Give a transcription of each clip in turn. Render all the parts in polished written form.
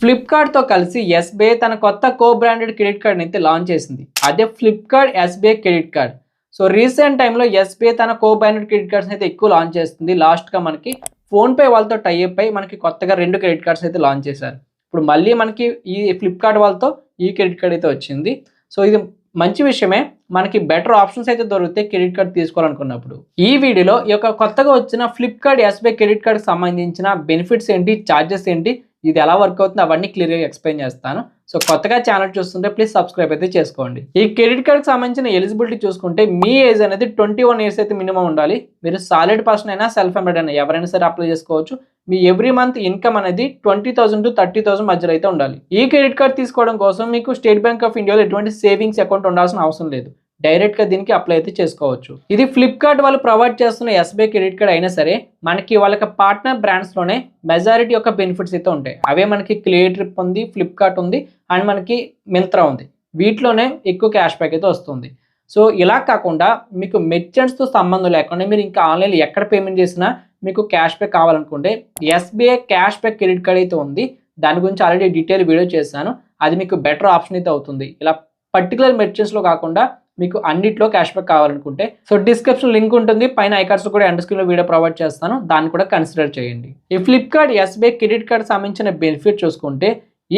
ఫ్లిప్కార్ట్తో కలిసి ఎస్బీఐ తన కొత్త కో బ్రాండెడ్ క్రెడిట్ కార్డ్ని అయితే లాంచ్ చేసింది. అదే Flipkart SBI credit card. So recent టైంలో ఎస్బీఐ తన కో బ్రాండెడ్ క్రెడిట్ కార్డ్స్ అయితే ఎక్కువ లాంచ్ చేస్తుంది. లాస్ట్గా మనకి ఫోన్పే వాళ్ళతో టైఅప్ అయి మనకి కొత్తగా 2 క్రెడిట్ కార్డ్స్ అయితే లాంచ్ చేశారు. ఇప్పుడు మళ్ళీ మనకి ఈ ఫ్లిప్కార్ట్ వాళ్ళతో ఈ క్రెడిట్ కార్డ్ అయితే వచ్చింది. సో ఇది మంచి విషయమే. మనకి బెటర్ ఆప్షన్స్ అయితే దొరుకుతాయి క్రెడిట్ కార్డ్ తీసుకోవాలనుకున్నప్పుడు. ఈ వీడియోలో ఈ యొక్క కొత్తగా వచ్చిన ఫ్లిప్కార్ట్ ఎస్బీఐ క్రెడిట్ కార్డ్కి సంబంధించిన బెనిఫిట్స్ ఏంటి, ఛార్జెస్ ఏంటి, ఇది ఎలా వర్క్ అవుతుంది అవన్నీ క్లియర్గా ఎక్స్ప్లెయిన్ చేస్తాను. సో కొత్తగా ఛానల్ చూస్తుంటే ప్లీజ్ సబ్స్క్రైబ్ అయితే చేసుకోండి. ఈ క్రెడిట్ కార్డ్కి సంబంధించిన ఎలిజిబిలిటీ చూసుకుంటే మీ ఏజ్ అనేది 21 ఇయర్స్ అయితే మినిమం ఉండాలి. మీరు సాలిడ్ పర్సన్ అయినా సెల్ఫ్ ఎంప్లాయిడ్ అయినా ఎవరైనా సరే అప్లై చేసుకోవచ్చు. మీ ఎవ్రీ మంత్ ఇన్కమ్ అనేది 20,000 to 30,000 మధ్యలో అయితే ఉండాలి. ఈ క్రెడిట్ కార్డ్ తీసుకోవడం కోసం మీకు స్టేట్ బ్యాంక్ ఆఫ్ ఇండియాలో ఎటువంటి సేవింగ్స్ అకౌంట్ ఉండాల్సిన అవసరం లేదు. డైరెక్ట్గా దీనికి అప్లై అయితే చేసుకోవచ్చు. ఇది ఫ్లిప్కార్ట్ వాళ్ళు ప్రొవైడ్ చేస్తున్న ఎస్బీఐ క్రెడిట్ కార్డ్ అయినా సరే మనకి వాళ్ళకి పార్ట్నర్ బ్రాండ్స్లోనే మెజారిటీ యొక్క బెనిఫిట్స్ అయితే ఉంటాయి. అవే మనకి క్లియర్ ట్రిప్ ఉంది, ఫ్లిప్కార్ట్ ఉంది అండ్ మనకి మింత్రా ఉంది. వీటిలోనే ఎక్కువ క్యాష్ బ్యాక్ అయితే వస్తుంది. సో ఇలా కాకుండా మీకు మెర్చెంట్స్తో సంబంధం లేకుండా మీరు ఇంకా ఆన్లైన్లో ఎక్కడ పేమెంట్ చేసినా మీకు క్యాష్ బ్యాక్ కావాలనుకుంటే SBI cash back credit card అయితే ఉంది. దాని గురించి ఆల్రెడీ డీటెయిల్ వీడియో చేశాను. అది మీకు బెటర్ ఆప్షన్ అయితే అవుతుంది. ఇలా పర్టికులర్ మెర్చెంట్స్లో కాకుండా మీకు అన్నిట్లో క్యాష్ బ్యాక్ కావాలనుకుంటే సో డిస్క్రిప్షన్ లింక్ ఉంటుంది, పైన ఐకార్డ్స్ కూడా ఎండ్ స్క్రీన్లో వీడియో ప్రొవైడ్ చేస్తాను, దాన్ని కూడా కన్సిడర్ చేయండి. ఈ ఫ్లిప్కార్ట్ ఎస్బీఐ క్రెడిట్ కార్డ్ సంబంధించిన బెనిఫిట్ చూసుకుంటే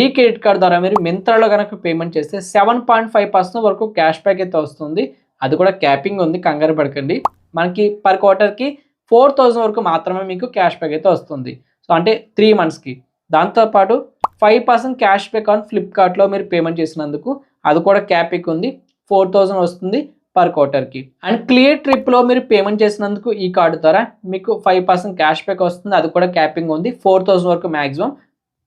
ఈ క్రెడిట్ కార్డ్ ద్వారా మీరు మింత్రాలో కనుక పేమెంట్ చేస్తే 7.5% వరకు క్యాష్ బ్యాక్ అయితే వస్తుంది. అది కూడా క్యాపింగ్ ఉంది, కంగారు పడకండి. మనకి పర్ క్వార్టర్కి 4,000 వరకు మాత్రమే మీకు క్యాష్ బ్యాక్ అయితే వస్తుంది. సో అంటే 3 మంత్స్కి. దాంతోపాటు 5% క్యాష్ బ్యాక్ ఆన్ ఫ్లిప్కార్ట్లో మీరు పేమెంట్ చేసినందుకు అది కూడా క్యాపింగ్ ఉంది, 4,000 వస్తుంది పర్ క్వార్టర్కి. అండ్ క్లియర్ ట్రిప్లో మీరు పేమెంట్ చేసినందుకు ఈ కార్డు ద్వారా మీకు 5% క్యాష్ బ్యాక్ వస్తుంది. అది కూడా క్యాపింగ్ ఉంది, 4,000 వరకు మ్యాక్సిమం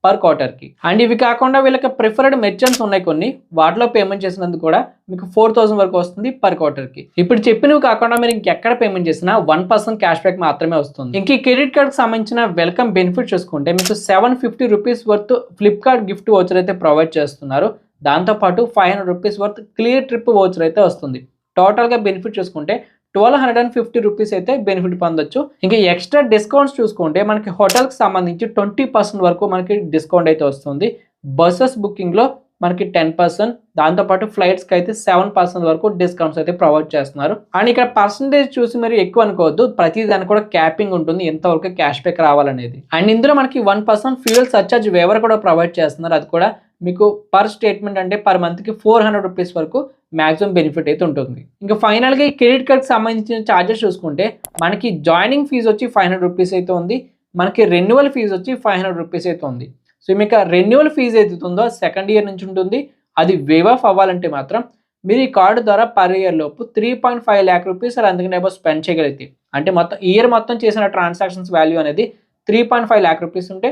పర్ క్వార్టర్కి. అండ్ ఇవి కాకుండా వీళ్ళకి ప్రిఫర్డ్ మెర్చెంట్స్ ఉన్నాయి కొన్ని, వాటిలో పేమెంట్ చేసినందుకు కూడా మీకు 4,000 వరకు వస్తుంది పర్ క్వార్టర్కి. ఇప్పుడు చెప్పినవి కాకుండా మీరు ఇంకెక్కడ పేమెంట్ చేసినా 1% క్యాష్ బ్యాక్ మాత్రమే వస్తుంది. ఇంక ఈ క్రెడిట్ కార్డ్కి సంబంధించిన వెల్కమ్ బెనిఫిట్ చూసుకుంటే మీకు 750 rupees worth Flipkart gift voucher అయితే ప్రొవైడ్ చేస్తున్నారు. దాంతోపాటు 500 rupees worth clear trip voucher అయితే వస్తుంది. టోటల్గా బెనిఫిట్ చూసుకుంటే 1,250 రూపీస్ అయితే బెనిఫిట్ పొందొచ్చు. ఇంకా ఎక్స్ట్రా డిస్కౌంట్స్ చూసుకుంటే మనకి హోటల్కి సంబంధించి 20% వరకు మనకి డిస్కౌంట్ అయితే వస్తుంది. బస్సెస్ బుకింగ్లో మనకి 10%, దాంతోపాటు ఫ్లైట్స్కి అయితే 7% వరకు డిస్కౌంట్స్ అయితే ప్రొవైడ్ చేస్తున్నారు. అండ్ ఇక్కడ పర్సంటేజ్ చూసి మీరు ఎక్కువ అనుకోవద్దు, ప్రతి దానికి కూడా క్యాపింగ్ ఉంటుంది ఎంతవరకు క్యాష్ బ్యాక్ రావాలనేది. అండ్ ఇందులో మనకి 1% ఫ్యూయల్ సర్చార్జ్ వేవర్ కూడా ప్రొవైడ్ చేస్తున్నారు. అది కూడా మీకు పర్ స్టేట్మెంట్ అంటే పర్ మంత్కి 400 రూపీస్ వరకు మ్యాక్సిమం బెనిఫిట్ అయితే ఉంటుంది. ఇంకా ఫైనల్గా ఈ క్రెడిట్ కార్డ్కి సంబంధించిన ఛార్జెస్ చూసుకుంటే మనకి జాయినింగ్ ఫీజు వచ్చి 500 రూపీస్ అయితే ఉంది. మనకి రెన్యువల్ ఫీజు వచ్చి 500 రూపీస్ అయితే ఉంది. సో మీకు రెన్యువల్ ఫీజు ఏదైతుందో సెకండ్ ఇయర్ నుంచి ఉంటుంది. అది వేవ్ ఆఫ్ అవ్వాలంటే మాత్రం మీరు ఈ కార్డు ద్వారా పర్ ఇయర్ లోపు 3.5 lakh రూపీస్ అందుకనే స్పెండ్ చేయగలిగితే, అంటే మొత్తం ఇయర్ మొత్తం చేసిన ట్రాన్సాక్షన్స్ వాల్యూ అనేది 3.5 lakh రూపీస్ ఉంటే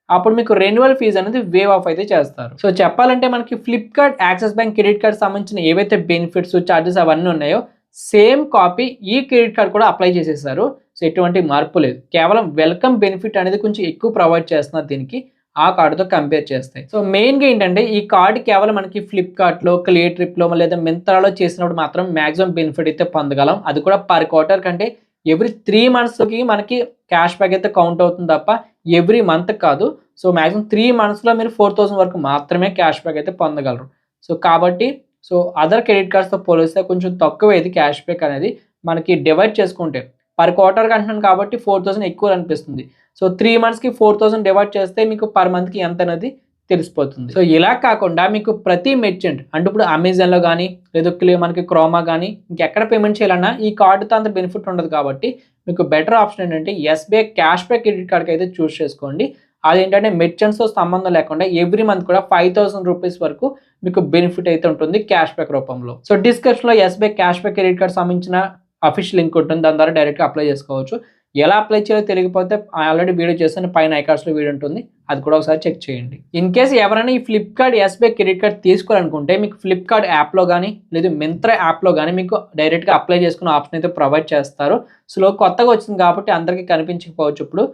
అప్పుడు మీకు రెన్యువల్ ఫీజు అనేది వేవ్ ఆఫ్ అయితే చేస్తారు. సో చెప్పాలంటే మనకి Flipkart axis bank credit card సంబంధించిన ఏవైతే బెనిఫిట్స్ ఛార్జెస్ అవన్నీ ఉన్నాయో సేమ్ కాపీ ఈ క్రెడిట్ కార్డ్ కూడా అప్లై చేసేసారు. సో ఎటువంటి మార్పు లేదు, కేవలం వెల్కమ్ బెనిఫిట్ అనేది కొంచెం ఎక్కువ ప్రొవైడ్ చేస్తున్నారు దీనికి ఆ కార్డుతో కంపేర్ చేస్తాయి. సో మెయిన్గా ఏంటంటే ఈ కార్డు కేవలం మనకి ఫ్లిప్కార్ట్లో, క్లియర్ ట్రిప్లో లేదా మింత్రాలో చేసినప్పుడు మాత్రం మ్యాక్సిమం బెనిఫిట్ అయితే పొందగలం. అది కూడా పర్ క్వార్టర్ కంటే ఎవ్రీ 3 మంత్స్కి మనకి క్యాష్ బ్యాక్ అయితే కౌంట్ అవుతుంది తప్ప ఎవ్రీ మంత్ కాదు. సో మ్యాక్సిమం 3 మంత్స్లో మీరు 4,000 వరకు మాత్రమే క్యాష్ బ్యాక్ అయితే పొందగలరు. సో కాబట్టి అదర్ క్రెడిట్ కార్డ్స్తో పోలిస్తే కొంచెం తక్కువ ఇది క్యాష్ బ్యాక్ అనేది. మనకి డివైడ్ చేసుకుంటే పర్ క్వార్టర్కి అంటున్నాను కాబట్టి 4,000 ఎక్కువ అనిపిస్తుంది. సో 3 మంత్స్కి 4,000 డివైడ్ చేస్తే మీకు పర్ మంత్కి ఎంత అనేది తెలిసిపోతుంది. సో ఇలా కాకుండా మీకు ప్రతి మెర్చెంట్ అంటే ఇప్పుడు అమెజాన్లో కానీ లేదా మనకి క్రోమా కానీ ఇంకెక్కడ పేమెంట్ చేయాలన్నా ఈ కార్డుతో అంత బెనిఫిట్ ఉండదు. కాబట్టి మీకు బెటర్ ఆప్షన్ ఏంటంటే ఎస్బీఐ క్యాష్ బ్యాక్ క్రెడిట్ కార్డ్కి అయితే చూస్ చేసుకోండి. అదేంటంటే మెర్చెంట్స్తో సంబంధం లేకుండా ఎవ్రీ మంత్ కూడా 5,000 రూపీస్ వరకు మీకు బెనిఫిట్ అయితే ఉంటుంది క్యాష్ బ్యాక్ రూపంలో. సో డిస్క్రిప్షన్లో SBI cash back credit card సంబంధించిన అఫీషియల్ లింక్ ఉంటుంది, దాని ద్వారా డైరెక్ట్గా అప్లై చేసుకోవచ్చు. ఎలా అప్లై చేయాలో తెలియకపోతే ఆల్రెడీ వీడియో చేస్తాను, పైన ఐకార్డ్స్లో వీడియో ఉంటుంది, అది కూడా ఒకసారి చెక్ చేయండి. ఇన్ కేసు ఎవరైనా ఈ ఫ్లిప్కార్ట్ ఎస్బీఐ క్రెడిట్ కార్డ్ తీసుకోవాలనుకుంటే మీకు ఫ్లిప్కార్ట్ యాప్లో కానీ లేదా మింత్రా యాప్లో కానీ మీకు డైరెక్ట్గా అప్లై చేసుకునే ఆప్షన్ అయితే ప్రొవైడ్ చేస్తారు. కొత్తగా వచ్చింది కాబట్టి అందరికీ కనిపించకపోవచ్చు ఇప్పుడు.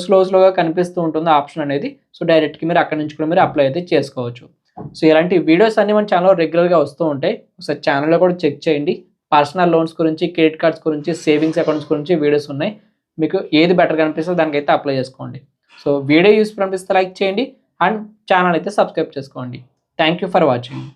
స్లోగా కనిపిస్తూ ఉంటుంది ఆప్షన్ అనేది. డైరెక్ట్గా మీరు అక్కడి నుంచి కూడా మీరు అప్లై అయితే చేసుకోవచ్చు. ఇలాంటి వీడియోస్ అన్ని మన ఛానల్లో రెగ్యులర్గా వస్తూ ఉంటాయి. ఒకసారి ఛానల్లో కూడా చెక్ చేయండి. పర్సనల్ లోన్స్ గురించి, క్రెడిట్ కార్డ్స్ గురించి, సేవింగ్స్ అకౌంట్స్ గురించి వీడియోస్ ఉన్నాయి. మీకు ఏది బెటర్గా అనిపిస్తుందో దానికైతే అప్లై చేసుకోండి. వీడియో యూస్ఫుల్ అనిపిస్తే లైక్ చేయండి. అండ్ ఛానల్ అయితే సబ్స్క్రైబ్ చేసుకోండి. Thank you for watching.